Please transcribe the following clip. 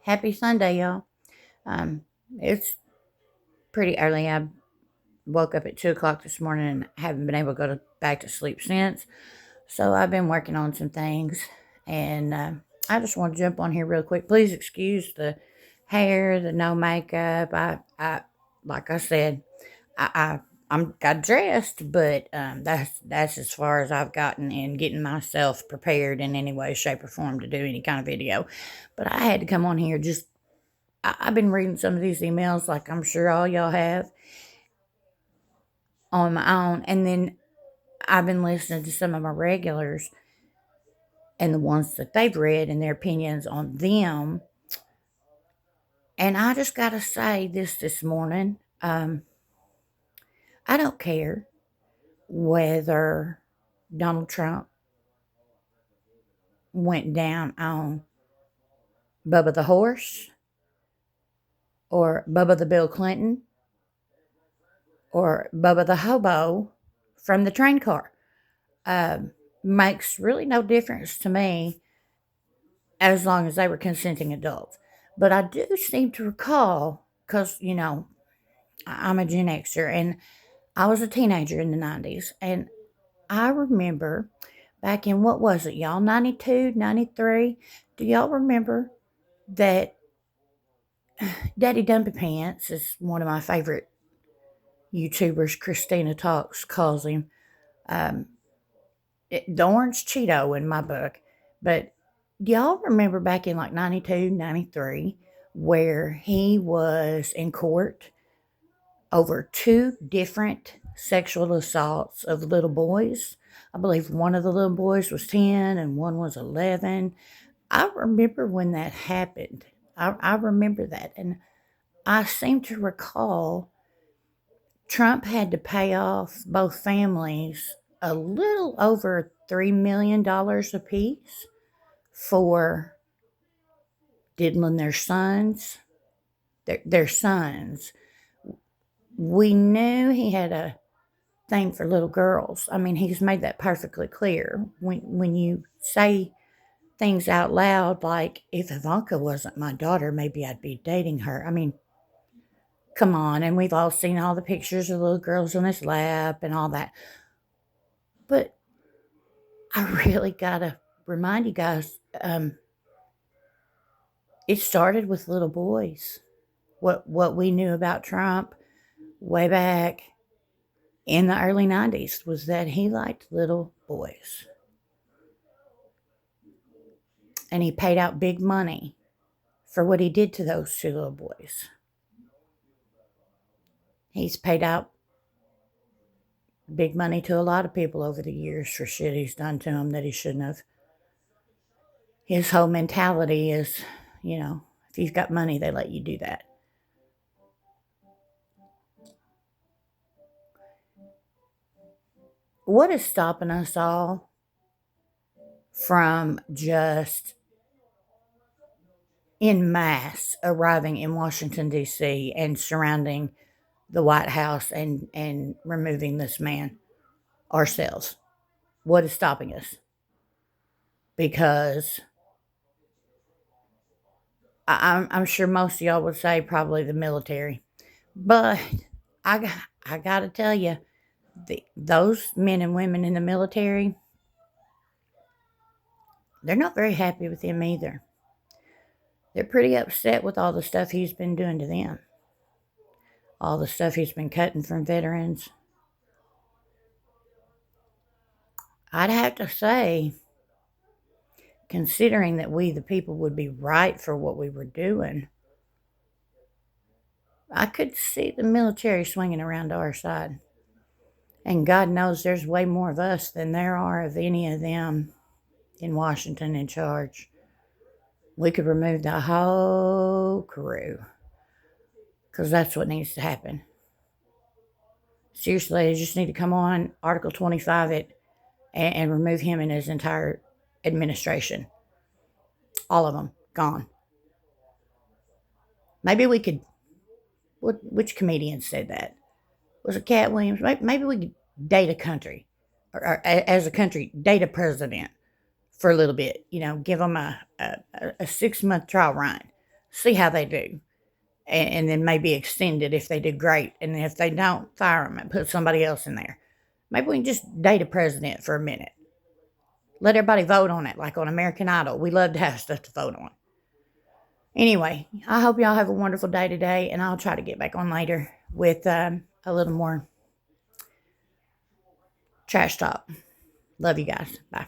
Happy Sunday, y'all. Um, it's pretty early. I woke up at 2 o'clock this morning and haven't been able to back to sleep since. So I've been working on some things, and I just want to jump on here real quick. Please excuse the hair, the no makeup. Like I said, I'm got dressed, but that's as far as I've gotten in getting myself prepared in any way, shape, or form to do any kind of video. But I had to come on here just I've been reading some of these emails, like I'm sure all y'all have, on my own. And then I've been listening to some of my regulars and the ones that they've read and their opinions on them. And I just got to say this morning. I don't care whether Donald Trump went down on Bubba the Horse or Bubba the Bill Clinton or Bubba the Hobo from the train car. Makes really no difference to me as long as they were consenting adults. But I do seem to recall, because, I'm a Gen Xer and I was a teenager in the 90s. And I remember back in, what was it, y'all, 92, 93? Do y'all remember that Daddy Dumpy Pants is one of my favorite YouTubers, Christina Talks calls him. The orange Cheeto in my book. But do y'all remember back in like 92, 93, where he was in court over two different sexual assaults of little boys? I believe one of the little boys was 10 and one was 11. I remember when that happened. I remember that. And I seem to recall Trump had to pay off both families a little over $3 million apiece for diddling their sons. Their sons. We knew he had a thing for little girls. I mean, he's made that perfectly clear. When you say things out loud like, if Ivanka wasn't my daughter, maybe I'd be dating her. I mean, come on. And we've all seen all the pictures of little girls on his lap and all that. But I really gotta remind you guys, it started with little boys. What we knew about Trump way back in the early 90s was that he liked little boys. And he paid out big money for what he did to those two little boys. He's paid out big money to a lot of people over the years for shit he's done to them that he shouldn't have. His whole mentality is, if you've got money, they let you do that. What is stopping us all from just en masse arriving in Washington, D.C. and surrounding the White House and removing this man ourselves? What is stopping us? Because I'm sure most of y'all would say probably the military. But I got to tell you, those men and women in the military, they're not very happy with him either. They're pretty upset with all the stuff he's been doing to them. All the stuff he's been cutting from veterans. I'd have to say, considering that we, the people, would be right for what we were doing, I could see the military swinging around to our side. And God knows there's way more of us than there are of any of them in Washington in charge. We could remove the whole crew, because that's what needs to happen. Seriously, they just need to come on, Article 25 it, and remove him and his entire administration. All of them, gone. Maybe we could, which comedian said that? Was it Cat Williams? Maybe we could date a country, or as a country, date a president for a little bit. Give them a 6-month trial run. See how they do. And then maybe extend it if they do great. And if they don't, fire them and put somebody else in there. Maybe we can just date a president for a minute. Let everybody vote on it, like on American Idol. We love to have stuff to vote on. Anyway, I hope y'all have a wonderful day today, and I'll try to get back on later with a little more trash talk. Love you guys. Bye.